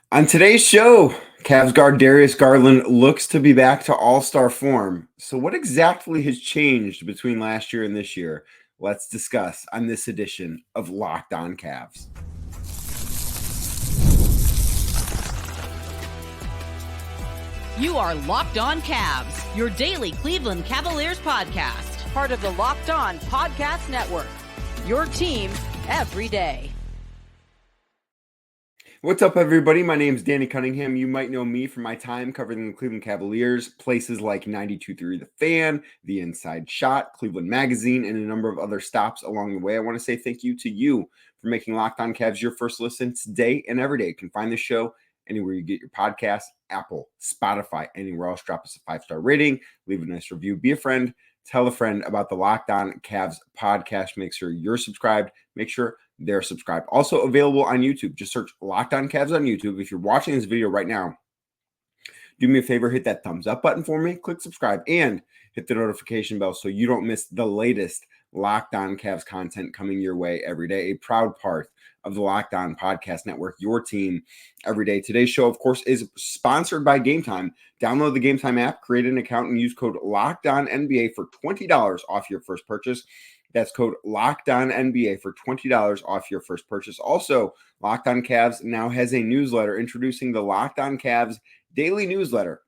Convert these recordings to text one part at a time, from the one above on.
On today's show, Cavs guard Darius Garland looks to be back to all-star form. So what exactly has changed between last year and this year? Let's discuss on this edition of Locked On Cavs. You are Locked On Cavs, your daily Cleveland Cavaliers podcast. Part of the Locked On Podcast Network, your team every day. What's up, everybody? My name is Danny Cunningham. You might know me from my time covering the Cleveland Cavaliers, places like 92.3 The Fan, The Inside Shot, Cleveland Magazine, and a number of other stops along the way. I want to say thank you to you for making Locked On Cavs your first listen today and every day. You can find the show anywhere you get your podcasts, Apple, Spotify, anywhere else. Drop us a 5-star rating, leave a nice review, be a friend, tell a friend about the Locked On Cavs podcast. Make sure you're subscribed. Make sure they're subscribed. Also available on YouTube. Just search Locked On Cavs on YouTube. If you're watching this video right now, do me a favor, hit that thumbs up button for me, click subscribe, and hit the notification bell so you don't miss the latest Locked On Cavs content coming your way every day. A proud part of the Locked On Podcast Network, your team every day. Today's show, of course, is sponsored by Game Time. Download the Game Time app, create an account, and use code LOCKEDONNBA for $20 off your first purchase. That's code LOCKEDONNBA for $20 off your first purchase. Also, Locked On Cavs now has a newsletter introducing the Locked On Cavs daily newsletter.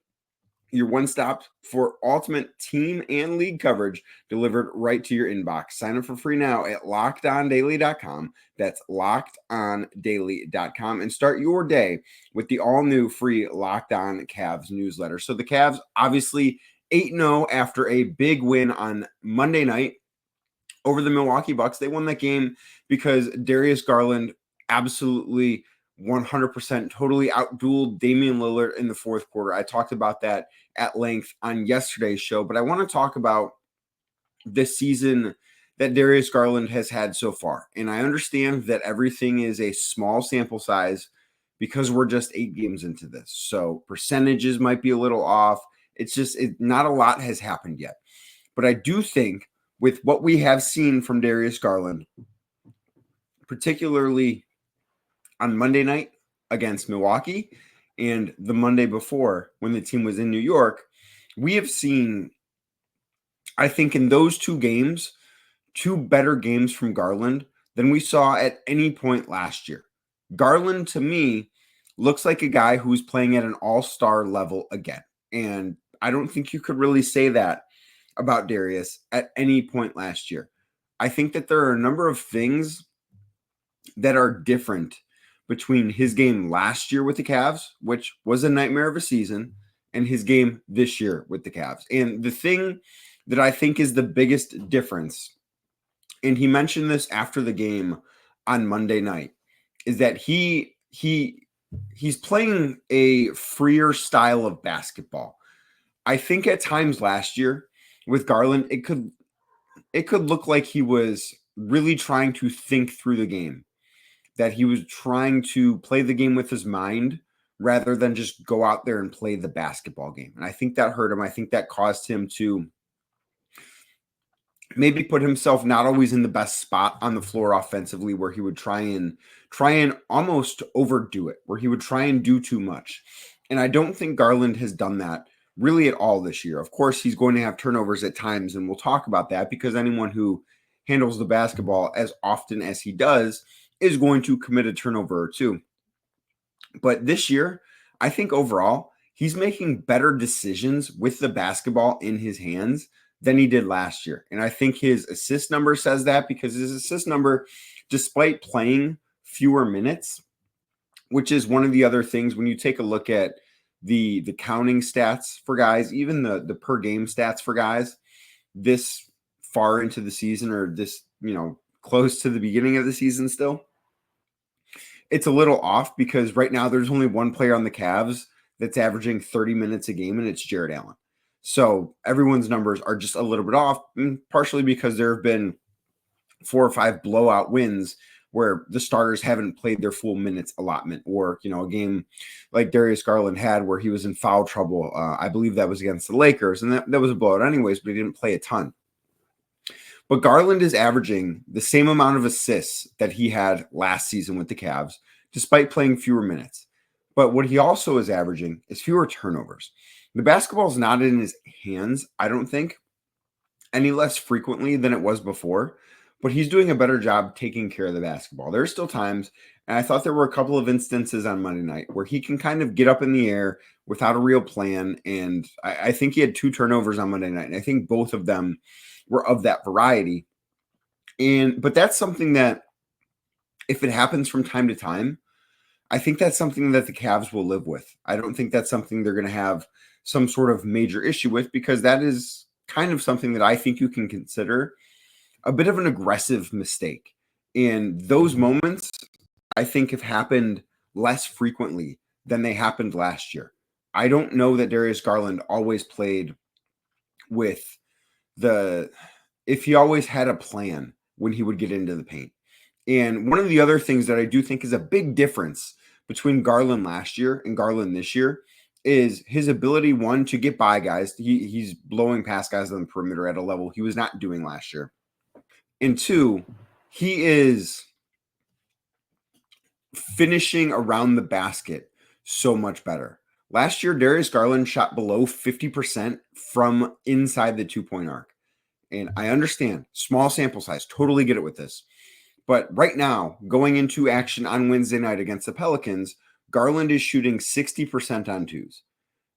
Your one-stop for ultimate team and league coverage delivered right to your inbox. Sign up for free now at LockedOnDaily.com. That's LockedOnDaily.com. And start your day with the all-new free Locked On Cavs newsletter. So the Cavs, obviously 8-0 after a big win on Monday night over the Milwaukee Bucks. They won that game because Darius Garland absolutely 100% totally outdueled Damian Lillard in the fourth quarter. I talked about that at length on yesterday's show, but I want to talk about this season that Darius Garland has had so far. And I understand that everything is a small sample size because we're just 8 games into this. So percentages might be a little off. It's just not a lot has happened yet. But I do think with what we have seen from Darius Garland, particularly on Monday night against Milwaukee and the Monday before when the team was in New York, we have seen, I think in those 2 games, 2 better games from Garland than we saw at any point last year. Garland, to me, looks like a guy who's playing at an all-star level again. And I don't think you could really say that about Darius at any point last year. I think that there are a number of things that are different between his game last year with the Cavs, which was a nightmare of a season, and his game this year with the Cavs. And the thing that I think is the biggest difference, and he mentioned this after the game on Monday night, is that he's playing a freer style of basketball. I think at times last year with Garland, it could look like he was really trying to think through the game, that he was trying to play the game with his mind rather than just go out there and play the basketball game. And I think that hurt him. I think that caused him to maybe put himself not always in the best spot on the floor offensively, where he would try and almost overdo it, where he would try and do too much. And I don't think Garland has done that really at all this year. Of course, he's going to have turnovers at times, and we'll talk about that because anyone who handles the basketball as often as he does is going to commit a turnover or 2. But this year, I think overall, he's making better decisions with the basketball in his hands than he did last year. And I think his assist number says that, because his assist number, despite playing fewer minutes, which is one of the other things when you take a look at the counting stats for guys, even the per game stats for guys this far into the season, or this, close to the beginning of the season still, it's a little off because right now there's only one player on the Cavs that's averaging 30 minutes a game, and it's Jarrett Allen. So everyone's numbers are just a little bit off, partially because there have been 4 or 5 blowout wins where the starters haven't played their full minutes allotment, or, a game like Darius Garland had where he was in foul trouble. I believe that was against the Lakers, and that was a blowout anyways, but he didn't play a ton. But Garland is averaging the same amount of assists that he had last season with the Cavs, despite playing fewer minutes. But what he also is averaging is fewer turnovers. The basketball is not in his hands, I don't think, any less frequently than it was before, but he's doing a better job taking care of the basketball. There's still times, and I thought there were a couple of instances on Monday night where he can kind of get up in the air without a real plan, and I think he had 2 turnovers on Monday night, and I think both of them were of that variety. But that's something that, if it happens from time to time, I think that's something that the Cavs will live with. I don't think that's something they're going to have some sort of major issue with, because that is kind of something that I think you can consider a bit of an aggressive mistake. And those moments, I think, have happened less frequently than they happened last year. I don't know that Darius Garland always played with if he always had a plan when he would get into the paint. And one of the other things that I do think is a big difference between Garland last year and Garland this year is his ability, one, to get by guys. He's blowing past guys on the perimeter at a level he was not doing last year. And 2, he is finishing around the basket so much better. Last year, Darius Garland shot below 50% from inside the 2-point arc. And I understand, small sample size, totally get it with this. But right now, going into action on Wednesday night against the Pelicans, Garland is shooting 60% on 2s.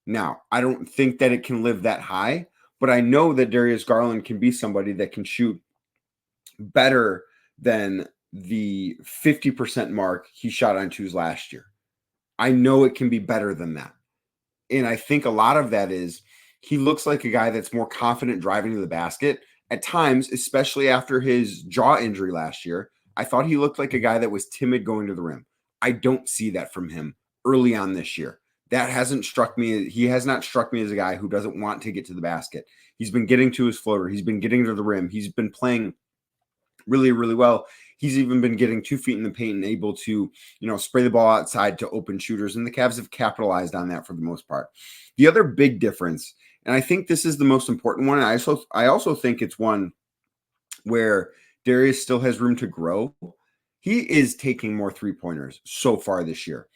Now, I don't think that it can live that high, but I know that Darius Garland can be somebody that can shoot better than the 50% mark he shot on 2s last year. I know it can be better than that. And I think a lot of that is he looks like a guy that's more confident driving to the basket. At times, especially after his jaw injury last year, I thought he looked like a guy that was timid going to the rim. I don't see that from him early on this year. That hasn't struck me. He has not struck me as a guy who doesn't want to get to the basket. He's been getting to his floater. He's been getting to the rim. He's been playing really, really well. He's even been getting 2 feet in the paint and able to, spray the ball outside to open shooters. And the Cavs have capitalized on that for the most part. The other big difference, and I think this is the most important one, and I also think it's one where Darius still has room to grow. He is taking more 3-pointers so far this year.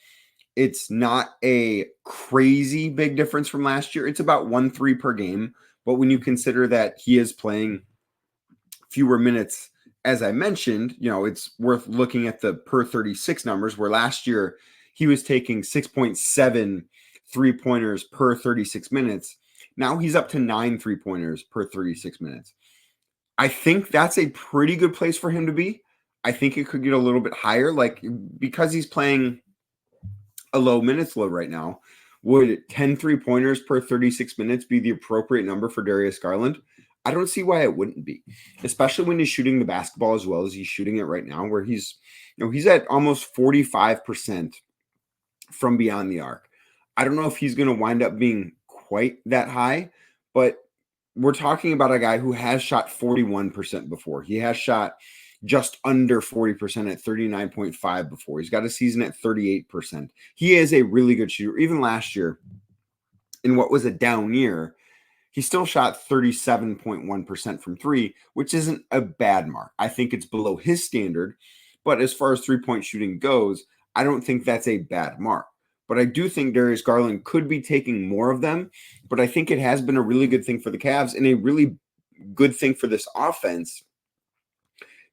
It's not a crazy big difference from last year. It's about 1 3 per game. But when you consider that he is playing fewer minutes, as I mentioned, it's worth looking at the per 36 numbers, where last year he was taking 6.7 3-pointers per 36 minutes. Now he's up to 9 3-pointers per 36 minutes. I think that's a pretty good place for him to be. I think it could get a little bit higher, because he's playing a low minutes load right now. Would 10 3-pointers per 36 minutes be the appropriate number for Darius Garland? I don't see why it wouldn't be, especially when he's shooting the basketball as well as he's shooting it right now, where he's at almost 45% from beyond the arc. I don't know if he's going to wind up being quite that high, but we're talking about a guy who has shot 41% before. He has shot just under 40% at 39.5 before. He's got a season at 38%. He is a really good shooter. Even last year, in what was a down year, he still shot 37.1% from 3, which isn't a bad mark. I think it's below his standard, but as far as 3-point shooting goes, I don't think that's a bad mark. But I do think Darius Garland could be taking more of them, but I think it has been a really good thing for the Cavs and a really good thing for this offense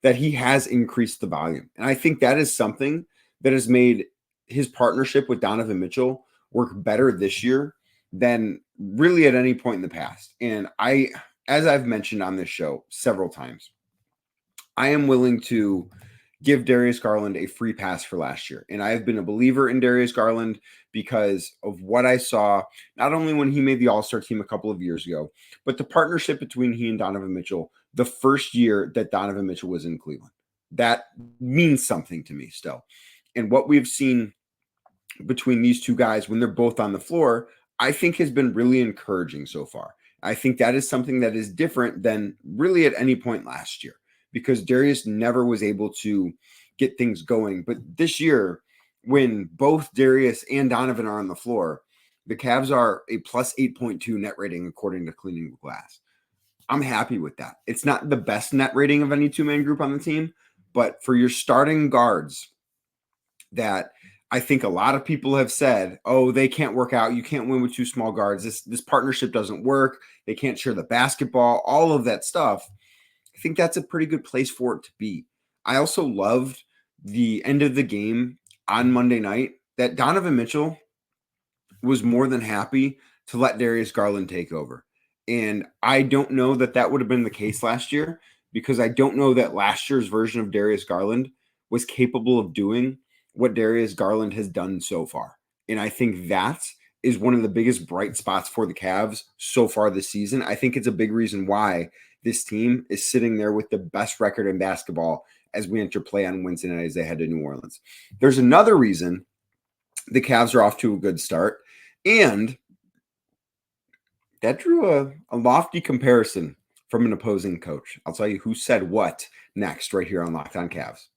that he has increased the volume. And I think that is something that has made his partnership with Donovan Mitchell work better this year than really at any point in the past. And as I've mentioned on this show several times, I am willing to give Darius Garland a free pass for last year. And I have been a believer in Darius Garland because of what I saw, not only when he made the All-Star team a couple of years ago, but the partnership between he and Donovan Mitchell the first year that Donovan Mitchell was in Cleveland. That means something to me still. And what we've seen between these two guys when they're both on the floor, I think has been really encouraging so far. I think that is something that is different than really at any point last year, because Darius never was able to get things going. But this year, when both Darius and Donovan are on the floor, the Cavs are a plus 8.2 net rating according to Cleaning the Glass. I'm happy with that. It's not the best net rating of any two-man group on the team, but for your starting guards that I think a lot of people have said, oh, they can't work out. You can't win with two small guards. This partnership doesn't work. They can't share the basketball, all of that stuff. I think that's a pretty good place for it to be. I also loved the end of the game on Monday night that Donovan Mitchell was more than happy to let Darius Garland take over. And I don't know that that would have been the case last year, because I don't know that last year's version of Darius Garland was capable of doing what Darius Garland has done so far. And I think that is one of the biggest bright spots for the Cavs so far this season. I think it's a big reason why this team is sitting there with the best record in basketball as we enter play on Wednesday night as they head to New Orleans. There's another reason the Cavs are off to a good start, and that drew a lofty comparison from an opposing coach. I'll tell you who said what next right here on Locked On Cavs.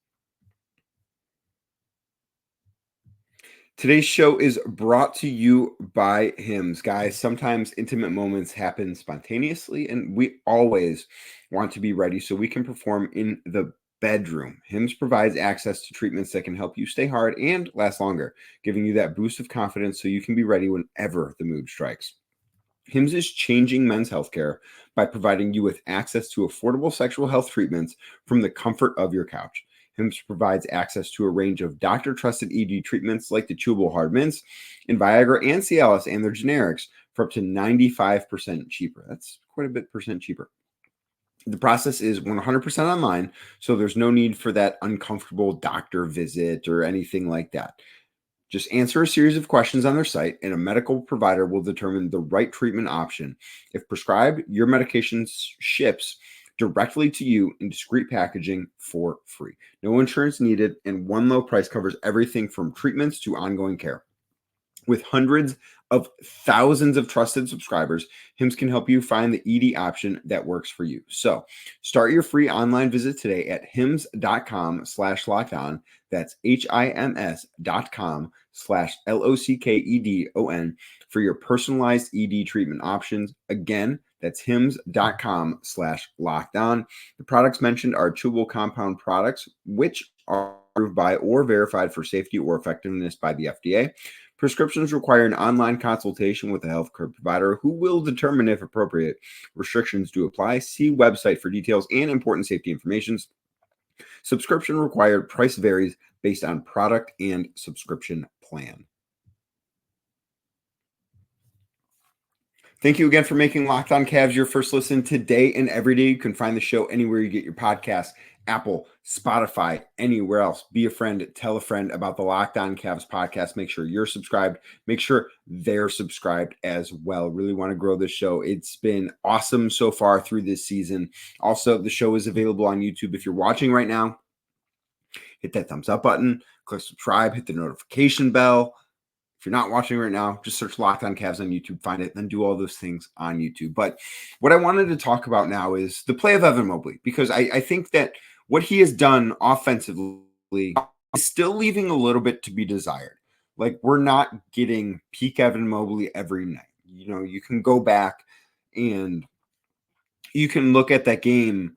Today's show is brought to you by Hims. Guys, sometimes intimate moments happen spontaneously, and we always want to be ready so we can perform in the bedroom. Hims provides access to treatments that can help you stay hard and last longer, giving you that boost of confidence so you can be ready whenever the mood strikes. Hims is changing men's healthcare by providing you with access to affordable sexual health treatments from the comfort of your couch. Hims provides access to a range of doctor-trusted ED treatments like the chewable hard mints and Viagra and Cialis and their generics for up to 95% cheaper. That's quite a bit percent cheaper. The process is 100% online, so there's no need for that uncomfortable doctor visit or anything like that. Just answer a series of questions on their site, and a medical provider will determine the right treatment option. If prescribed, your medication ships directly to you in discreet packaging for free. No insurance needed, and one low price covers everything from treatments to ongoing care. With hundreds of thousands of trusted subscribers, Hims can help you find the ED option that works for you. So start your free online visit today at hims.com/lockedon. That's HIMS.com/LOCKEDON for your personalized ED treatment options. Again, that's hims.com/lockedon. The products mentioned are chewable compound products, which are approved by or verified for safety or effectiveness by the FDA. Prescriptions require an online consultation with a healthcare provider who will determine if appropriate. Restrictions do apply. See website for details and important safety information. Subscription required. Price varies based on product and subscription plan. Thank you again for making Locked On Cavs your first listen today and every day. You can find the show anywhere you get your podcasts, Apple, Spotify, anywhere else. Be a friend, tell a friend about the Locked On Cavs podcast. Make sure you're subscribed. Make sure they're subscribed as well. Really want to grow this show. It's been awesome so far through this season. Also, the show is available on YouTube. If you're watching right now, hit that thumbs up button, click subscribe, hit the notification bell. If you're not watching right now, just search Locked On Cavs on YouTube, find it, then do all those things on YouTube. But what I wanted to talk about now is the play of Evan Mobley, because I think that what he has done offensively is still leaving a little bit to be desired. Like, we're not getting peak Evan Mobley every night. You know, you can go back and you can look at that game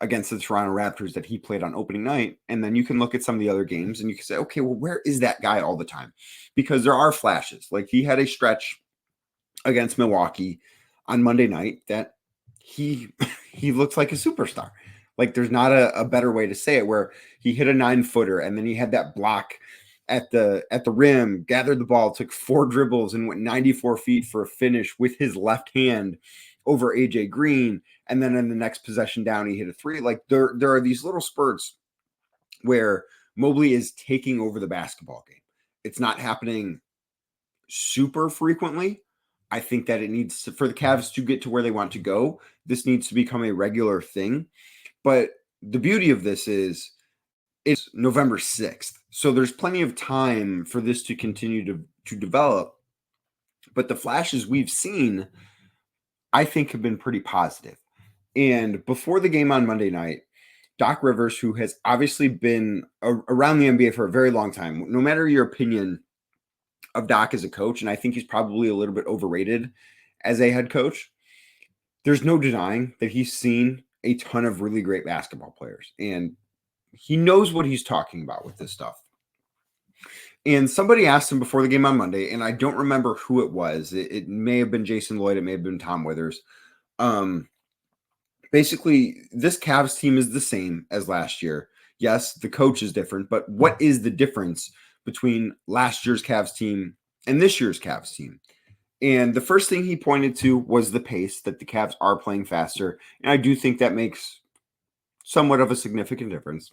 against the Toronto Raptors that he played on opening night, and then you can look at some of the other games and you can say, okay, well, where is that guy all the time? Because there are flashes. Like, he had a stretch against Milwaukee on Monday night that he looks like a superstar. Like, there's not a better way to say it, where he hit a 9-footer and then he had that block at the rim, gathered the ball, took 4 dribbles and went 94 feet for a finish with his left hand over AJ Green. And then in the next possession down, he hit a 3. Like, there are these little spurts where Mobley is taking over the basketball game. It's not happening super frequently. I think that it needs to, for the Cavs to get to where they want to go, this needs to become a regular thing. But the beauty of this is it's November 6th. So there's plenty of time for this to continue to develop. But the flashes we've seen, I think, have been pretty positive. And before the game on Monday night, Doc Rivers, who has obviously been around the NBA for a very long time, no matter your opinion of Doc as a coach, and I think he's probably a little bit overrated as a head coach, there's no denying that he's seen a ton of really great basketball players, and he knows what he's talking about with this stuff. And somebody asked him before the game on Monday, and I don't remember who it was. It may have been Jason Lloyd. It may have been Tom Withers. Basically, this Cavs team is the same as last year. Yes, the coach is different, but what is the difference between last year's Cavs team and this year's Cavs team? And the first thing he pointed to was the pace, that the Cavs are playing faster. And I do think that makes somewhat of a significant difference.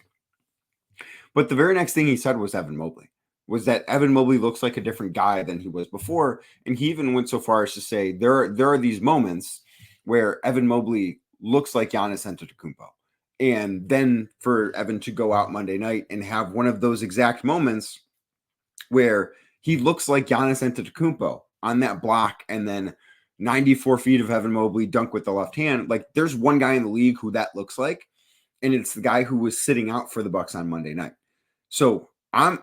But the very next thing he said was Evan Mobley. Was that Evan Mobley looks like a different guy than he was before. And he even went so far as to say there are these moments where Evan Mobley looks like Giannis Antetokounmpo. And then for Evan to go out Monday night and have one of those exact moments where he looks like Giannis Antetokounmpo on that block, and then 94 feet of Evan Mobley dunk with the left hand. Like, there's one guy in the league who that looks like, and it's the guy who was sitting out for the Bucks on Monday night. So I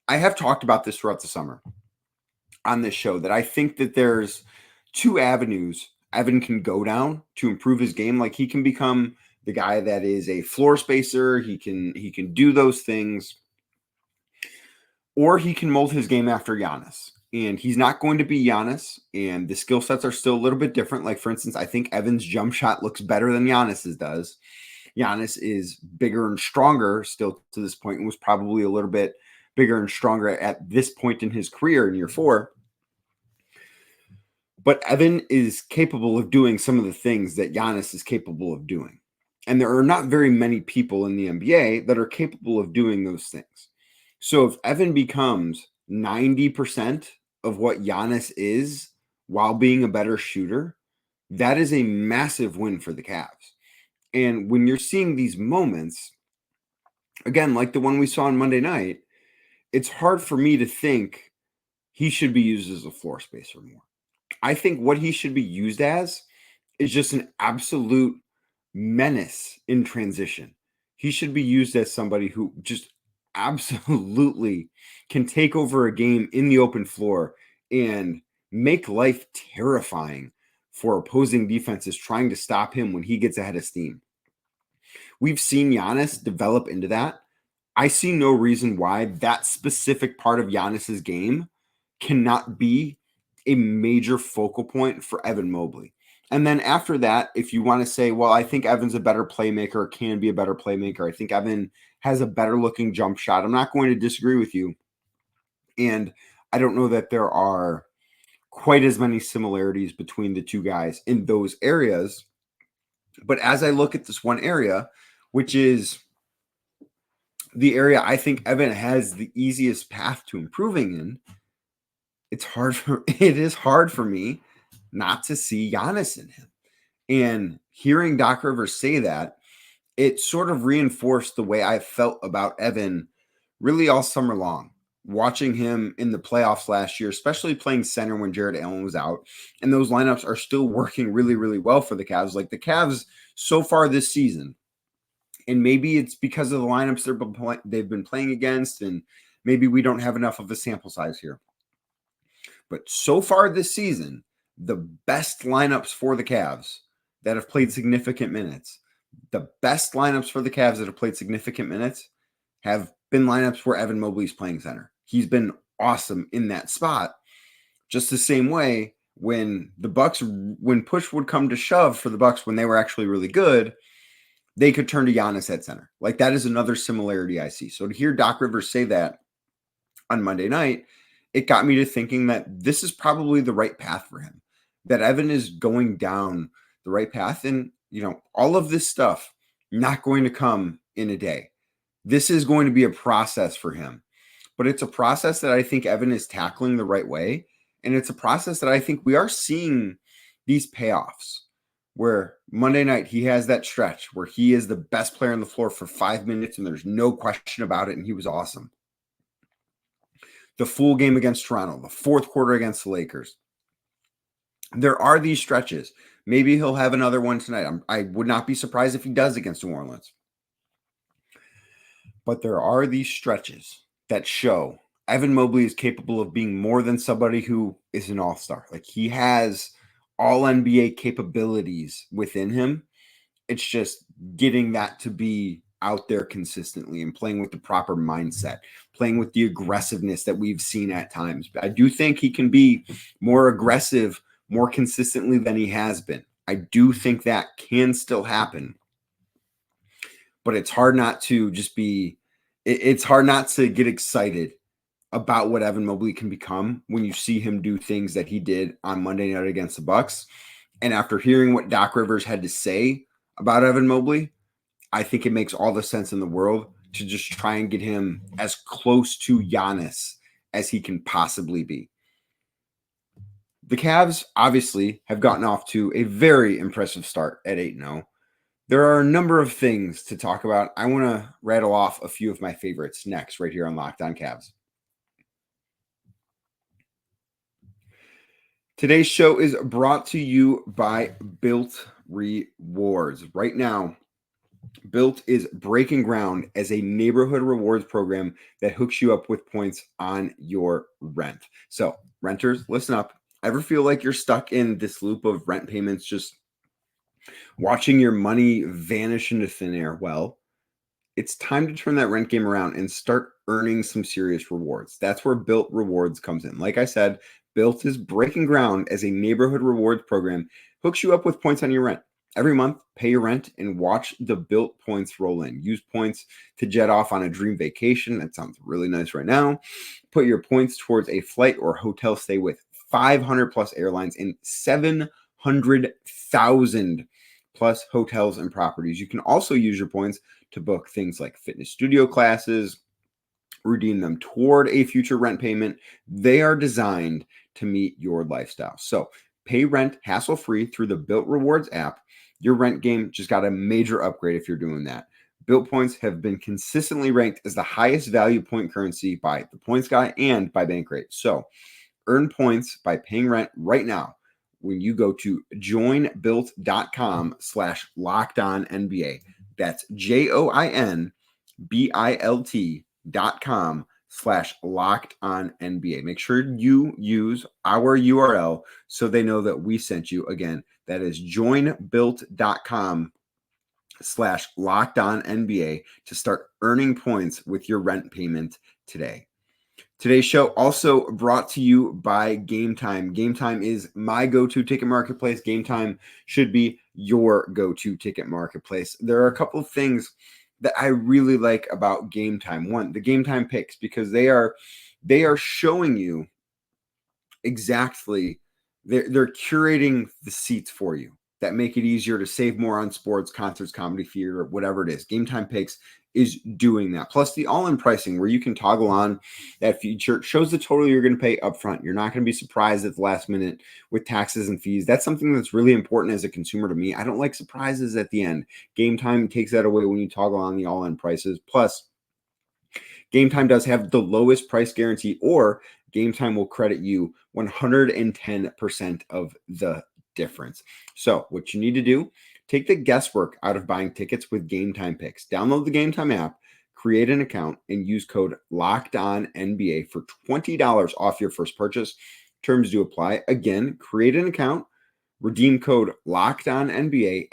have talked about this throughout the summer on this show, that I think that there's two avenues Evan can go down to improve his game. Like, he can become the guy that is a floor spacer. He can do those things, or he can mold his game after Giannis. And he's not going to be Giannis, and the skill sets are still a little bit different. Like, for instance, I think Evan's jump shot looks better than Giannis's does. Giannis is bigger and stronger still to this point, and was probably a little bit bigger and stronger at this point in his career in year 4. But Evan is capable of doing some of the things that Giannis is capable of doing. And there are not very many people in the NBA that are capable of doing those things. So if Evan becomes 90% of what Giannis is while being a better shooter, that is a massive win for the Cavs. And when you're seeing these moments, again, like the one we saw on Monday night, it's hard for me to think he should be used as a floor spacer more. I think what he should be used as is just an absolute menace in transition. He should be used as somebody who just absolutely can take over a game in the open floor and make life terrifying for opposing defenses trying to stop him when he gets ahead of steam. We've seen Giannis develop into that. I see no reason why that specific part of Giannis's game cannot be a major focal point for Evan Mobley. And then after that, if you want to say, well, I think Evan's a better playmaker, can be a better playmaker. I think Evan has a better looking jump shot. I'm not going to disagree with you. And I don't know that there are quite as many similarities between the two guys in those areas. But as I look at this one area, which is the area I think Evan has the easiest path to improving in, it is hard for me not to see Giannis in him. And hearing Doc Rivers say that, it sort of reinforced the way I felt about Evan really all summer long, watching him in the playoffs last year, especially playing center when Jared Allen was out. And those lineups are still working really, really well for the Cavs. Like, the Cavs so far this season, and maybe it's because of the lineups they've been playing against, and maybe we don't have enough of a sample size here. But so far this season, the best lineups for the Cavs that have played significant minutes, have been lineups where Evan Mobley's playing center. He's been awesome in that spot. Just the same way when push would come to shove for the Bucks, when they were actually really good, they could turn to Giannis at center. Like, that is another similarity I see. So to hear Doc Rivers say that on Monday night, it got me to thinking that this is probably the right path for him, that Evan is going down the right path. And, all of this stuff not going to come in a day. This is going to be a process for him, but it's a process that I think Evan is tackling the right way. And it's a process that I think we are seeing these payoffs, where Monday night he has that stretch where he is the best player on the floor for 5 minutes, and there's no question about it. And he was awesome. The full game against Toronto, the fourth quarter against the Lakers. There are these stretches. Maybe he'll have another one tonight. I would not be surprised if he does against New Orleans. But there are these stretches that show Evan Mobley is capable of being more than somebody who is an all-star. Like, he has all NBA capabilities within him. It's just getting that to be out there consistently and playing with the proper mindset, playing with the aggressiveness that we've seen at times. I do think he can be more aggressive more consistently than he has been. I do think that can still happen. But it's hard not to it's hard not to get excited about what Evan Mobley can become when you see him do things that he did on Monday night against the Bucks. And after hearing what Doc Rivers had to say about Evan Mobley, I think it makes all the sense in the world to just try and get him as close to Giannis as he can possibly be. The Cavs obviously have gotten off to a very impressive start at 8-0. There are a number of things to talk about. I want to rattle off a few of my favorites next right here on Locked On Cavs. Today's show is brought to you by Built Rewards. Right now, Built is breaking ground as a neighborhood rewards program that hooks you up with points on your rent. So, renters, listen up. Ever feel like you're stuck in this loop of rent payments, just watching your money vanish into thin air? Well, it's time to turn that rent game around and start earning some serious rewards. That's where Built Rewards comes in. Like I said, Built is breaking ground as a neighborhood rewards program, hooks you up with points on your rent. Every month, pay your rent and watch the Built points roll in. Use points to jet off on a dream vacation. That sounds really nice right now. Put your points towards a flight or hotel stay with 500 plus airlines and 700,000 plus hotels and properties. You can also use your points to book things like fitness studio classes, redeem them toward a future rent payment. They are designed to meet your lifestyle. So pay rent hassle-free through the Built Rewards app. Your rent game just got a major upgrade if you're doing that. Built points have been consistently ranked as the highest value point currency by the Points Guy and by Bankrate. So earn points by paying rent right now when you go to joinbuilt.com/lockedonnba. That's joinbuilt.com/lockedonnba. Make sure you use our URL so they know that we sent you. Again, that is joinbuilt.com/lockedonnba to start earning points with your rent payment today. Today's show also brought to you by Game Time. Game Time is my go-to ticket marketplace. Game Time should be your go-to ticket marketplace. There are a couple of things that I really like about Game Time. One, the Game Time picks, because they are showing you exactly, they're curating the seats for you that make it easier to save more on sports, concerts, comedy, theater, whatever it is. Game Time Picks is doing that. Plus the all-in pricing where you can toggle on that feature shows the total you're going to pay up front. You're not going to be surprised at the last minute with taxes and fees. That's something that's really important as a consumer to me. I don't like surprises at the end. Game Time takes that away when you toggle on the all-in prices. Plus, Game Time does have the lowest price guarantee, or Game Time will credit you 110% of the difference. So what you need to do, take the guesswork out of buying tickets with Game Time Picks. Download the Game Time app, create an account, and use code LOCKEDONNBA for $20 off your first purchase. Terms do apply. Again, create an account, redeem code LOCKEDONNBA,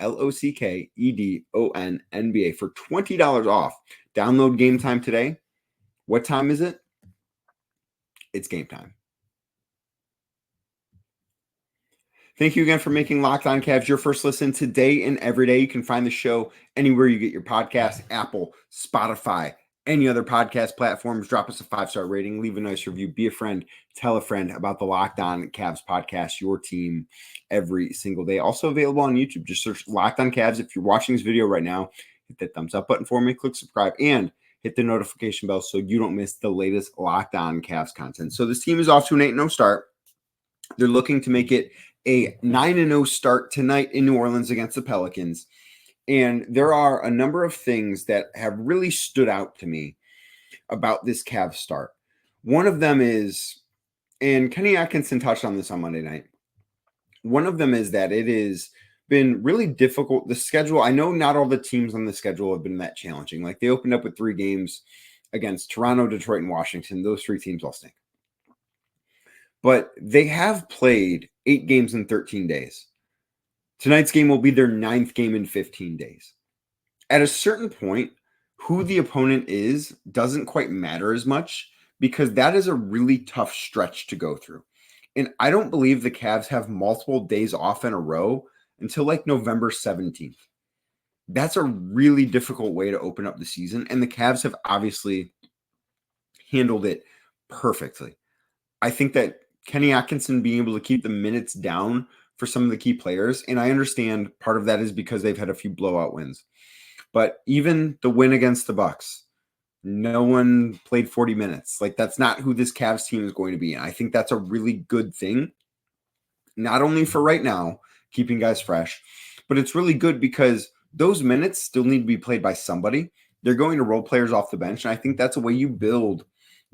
LOCKEDONNBA for $20 off. Download Game Time today. What time is it? It's game time. Thank you again for making Locked On Cavs your first listen today and every day. You can find the show anywhere you get your podcasts, Apple, Spotify, any other podcast platforms. Drop us a 5-star rating, leave a nice review, be a friend, tell a friend about the Locked On Cavs podcast, your team every single day. Also available on YouTube. Just search Locked On Cavs. If you're watching this video right now, hit that thumbs up button for me, click subscribe, and hit the notification bell so you don't miss the latest Locked On Cavs content. So this team is off to an 8-0 start. They're looking to make it a 9-0 start tonight in New Orleans against the Pelicans. And there are a number of things that have really stood out to me about this Cavs start. One of them is, and Kenny Atkinson touched on this on Monday night, one of them is that it has been really difficult. The schedule, I know not all the teams on the schedule have been that challenging. Like they opened up with 3 games against Toronto, Detroit, and Washington. Those 3 teams all stink. But they have played 8 games in 13 days. Tonight's game will be their 9th game in 15 days. At a certain point, who the opponent is doesn't quite matter as much because that is a really tough stretch to go through. And I don't believe the Cavs have multiple days off in a row until like November 17th. That's a really difficult way to open up the season. And the Cavs have obviously handled it perfectly. I think that Kenny Atkinson being able to keep the minutes down for some of the key players, and I understand part of that is because they've had a few blowout wins. But even the win against the Bucks, no one played 40 minutes. Like, that's not who this Cavs team is going to be. And I think that's a really good thing, not only for right now, keeping guys fresh, but it's really good because those minutes still need to be played by somebody. They're going to roll players off the bench. And I think that's a way you build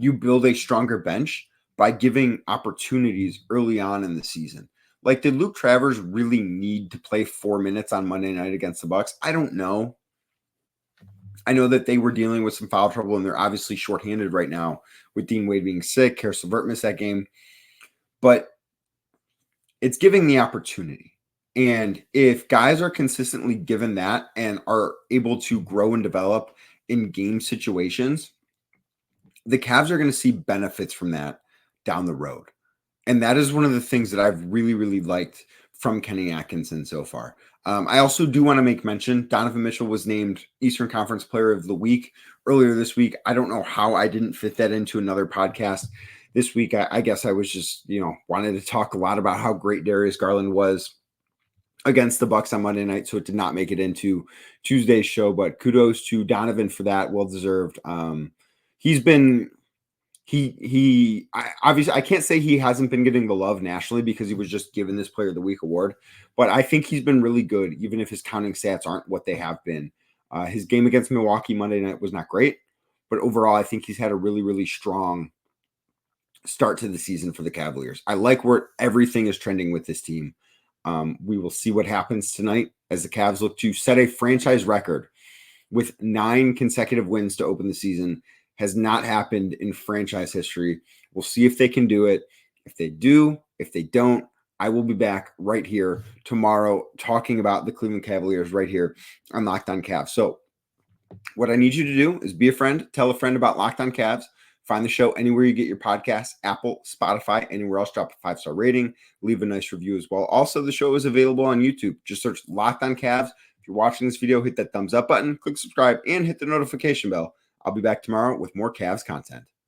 a stronger bench by giving opportunities early on in the season. Like, did Luke Travers really need to play 4 minutes on Monday night against the Bucks? I don't know. I know that they were dealing with some foul trouble, and they're obviously shorthanded right now with Dean Wade being sick. Karis LeVert missed that game. But it's giving the opportunity. And if guys are consistently given that and are able to grow and develop in game situations, the Cavs are going to see benefits from that down the road. And that is one of the things that I've really, really liked from Kenny Atkinson so far. I also do want to make mention, Donovan Mitchell was named Eastern Conference Player of the Week earlier this week. I don't know how I didn't fit that into another podcast this week. I guess I was just, wanted to talk a lot about how great Darius Garland was against the Bucks on Monday night, so it did not make it into Tuesday's show. But kudos to Donovan for that, well deserved. He's been. Obviously, I can't say he hasn't been getting the love nationally because he was just given this Player of the Week award, but I think he's been really good, even if his counting stats aren't what they have been. His game against Milwaukee Monday night was not great, but overall, I think he's had a really, really strong start to the season for the Cavaliers. I like where everything is trending with this team. We will see what happens tonight as the Cavs look to set a franchise record with 9 consecutive wins to open the season. Has not happened in franchise history. We'll see if they can do it. If they do, if they don't, I will be back right here tomorrow talking about the Cleveland Cavaliers right here on Locked On Cavs. So what I need you to do is be a friend, tell a friend about Locked On Cavs. Find the show anywhere you get your podcasts, Apple, Spotify, anywhere else. Drop a 5-star rating. Leave a nice review as well. Also, the show is available on YouTube. Just search Locked On Cavs. If you're watching this video, hit that thumbs up button, click subscribe, and hit the notification bell. I'll be back tomorrow with more Cavs content.